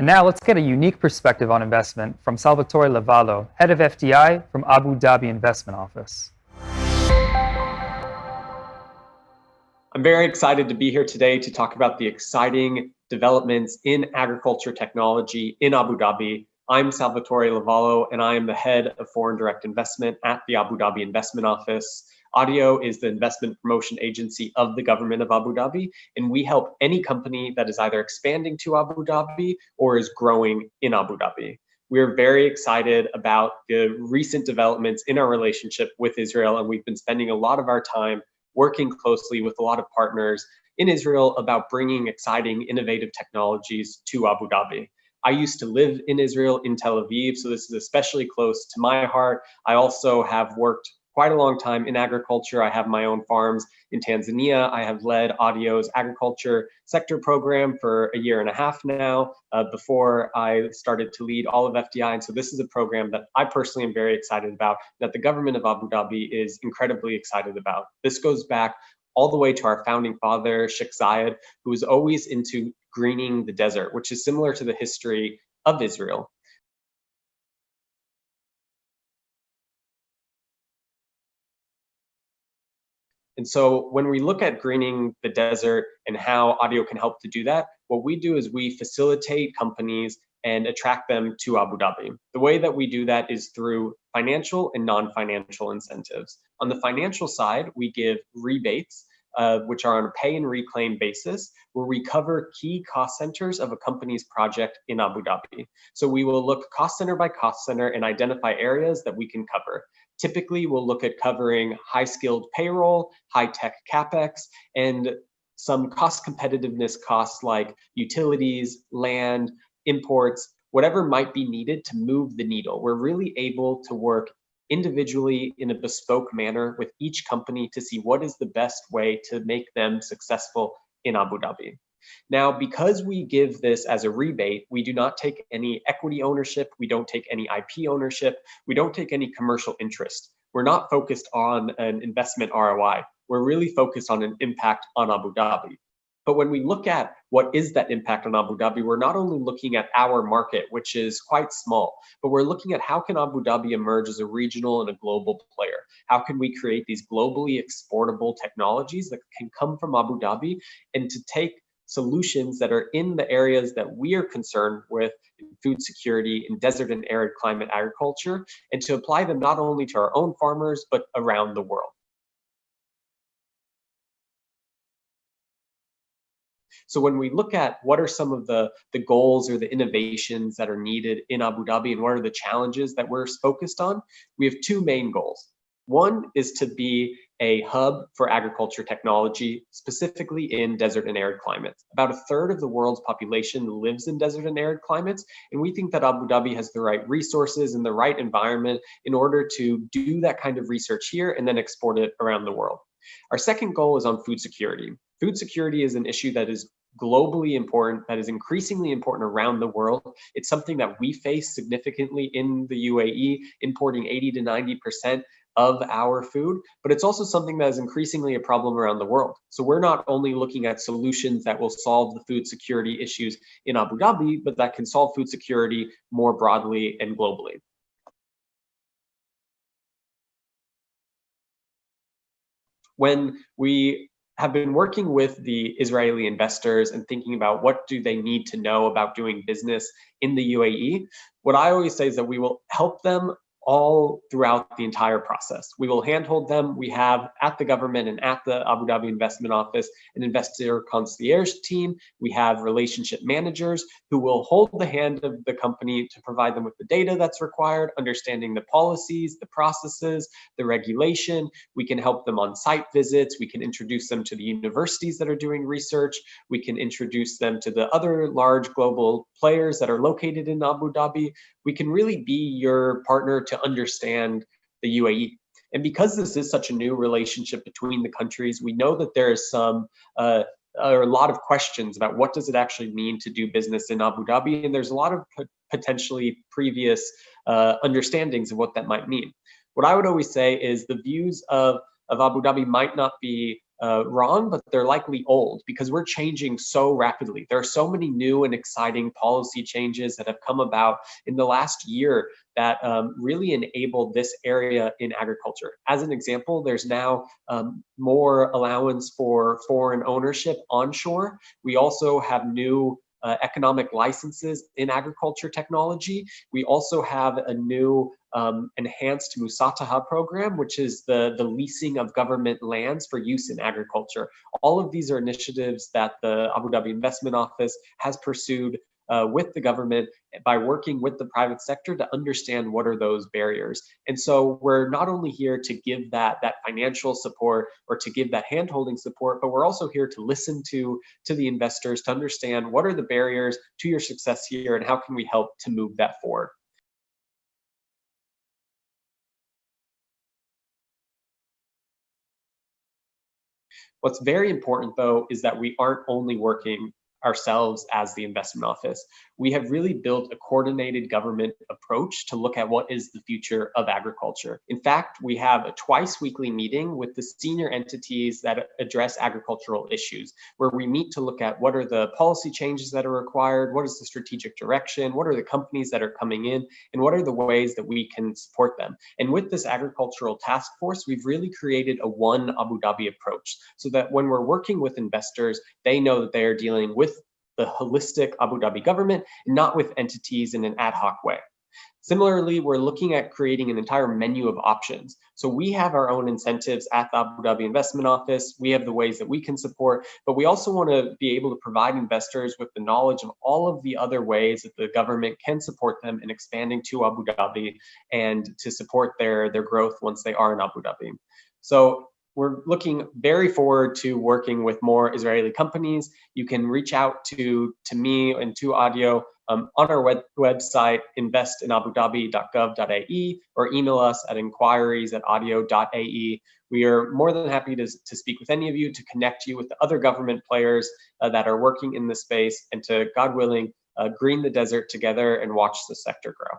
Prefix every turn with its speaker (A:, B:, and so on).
A: now let's get a unique perspective on investment from Salvatore Lavallo, head of FDI from Abu Dhabi Investment Office.
B: I'm very excited to be here today to talk about the exciting developments in agriculture technology in Abu Dhabi. I'm Salvatore Lavallo, and I am the head of foreign direct investment at the Abu Dhabi Investment Office. ADIO is the investment promotion agency of the government of Abu Dhabi, and we help any company that is either expanding to Abu Dhabi or is growing in Abu Dhabi. We're very excited about the recent developments in our relationship with Israel, and we've been spending a lot of our time working closely with a lot of partners in Israel about bringing exciting, innovative technologies to Abu Dhabi. I used to live in Israel, in Tel Aviv, so this is especially close to my heart. I also have worked quite a long time in agriculture. I have my own farms in Tanzania. I have led ADIO's agriculture sector program for a year and a half now, before I started to lead all of FDI. And so this is a program that I personally am very excited about, that the government of Abu Dhabi is incredibly excited about. This goes back all the way to our founding father, Sheikh Zayed, who was always into greening the desert, which is similar to the history of Israel. And so when we look at greening the desert and how ADIO can help to do that, what we do is we facilitate companies and attract them to Abu Dhabi. The way that we do that is through financial and non-financial incentives. On the financial side, we give rebates, which are on a pay and reclaim basis, where we cover key cost centers of a company's project in Abu Dhabi. So we will look cost center by cost center and identify areas that we can cover. Typically, we'll look at covering high-skilled payroll, high-tech CapEx, and some cost competitiveness costs like utilities, land, imports, whatever might be needed to move the needle. We're really able to work individually in a bespoke manner with each company to see what is the best way to make them successful in Abu Dhabi. Now, because we give this as a rebate, we do not take any equity ownership, we don't take any IP ownership, we don't take any commercial interest. We're not focused on an investment ROI. We're really focused on an impact on Abu Dhabi. But when we look at what is that impact on Abu Dhabi, we're not only looking at our market, which is quite small, but we're looking at how can Abu Dhabi emerge as a regional and a global player? How can we create these globally exportable technologies that can come from Abu Dhabi and to take solutions that are in the areas that we are concerned with, in food security, in desert and arid climate agriculture, and to apply them not only to our own farmers, but around the world. So when we look at what are some of the goals or the innovations that are needed in Abu Dhabi and what are the challenges that we're focused on, we have two main goals. One is to be a hub for agriculture technology, specifically in desert and arid climates. About a third of the world's population lives in desert and arid climates, and we think that Abu Dhabi has the right resources and the right environment in order to do that kind of research here and then export it around the world. Our second goal is on food security. Food security is an issue that is globally important, that is increasingly important around the world. It's something that we face significantly in the UAE, importing 80 to 90% of our food, but it's also something that is increasingly a problem around the world. So we're not only looking at solutions that will solve the food security issues in Abu Dhabi, but that can solve food security more broadly and globally. When we have been working with the Israeli investors and thinking about what do they need to know about doing business in the UAE, what I always say is that we will help them all throughout the entire process. We will handhold them. We have at the government and at the Abu Dhabi Investment Office an investor concierge team. We have relationship managers who will hold the hand of the company to provide them with the data that's required, understanding the policies, the processes, the regulation. We can help them on site visits. We can introduce them to the universities that are doing research. We can introduce them to the other large global players that are located in Abu Dhabi. We can really be your partner to understand the UAE. And because this is such a new relationship between the countries, we know that there is a lot of questions about what does it actually mean to do business in Abu Dhabi, and there's a lot of potentially previous understandings of what that might mean. What I would always say is the views of Abu Dhabi might not be wrong, but they're likely old because we're changing so rapidly. There are so many new and exciting policy changes that have come about in the last year that really enabled this area in agriculture. As an example, there's now more allowance for foreign ownership onshore. We also have new economic licenses in agriculture technology. We also have a new enhanced Musataha program, which is the leasing of government lands for use in agriculture. All of these are initiatives that the Abu Dhabi Investment Office has pursued with the government by working with the private sector to understand what are those barriers. And so we're not only here to give that financial support or to give that hand-holding support, but we're also here to listen to the investors to understand what are the barriers to your success here and how can we help to move that forward. What's very important, though, is that we aren't only working ourselves as the investment office. We have really built a coordinated government approach to look at what is the future of agriculture. In fact, we have a twice weekly meeting with the senior entities that address agricultural issues, where we meet to look at what are the policy changes that are required, what is the strategic direction, what are the companies that are coming in, and what are the ways that we can support them. And with this agricultural task force, we've really created a one Abu Dhabi approach so that when we're working with investors, they know that they are dealing with the holistic Abu Dhabi government, not with entities in an ad hoc way. Similarly, we're looking at creating an entire menu of options. So we have our own incentives at the Abu Dhabi Investment Office. We have the ways that we can support, but we also want to be able to provide investors with the knowledge of all of the other ways that the government can support them in expanding to Abu Dhabi and to support their growth once they are in Abu Dhabi. So we're looking very forward to working with more Israeli companies. You can reach out to me and to Audio on our website, investinabudabi.gov.ae, or email us at inquiries@audio.ae. We are more than happy to speak with any of you, to connect you with the other government players that are working in this space, and to, God willing, green the desert together and watch the sector grow.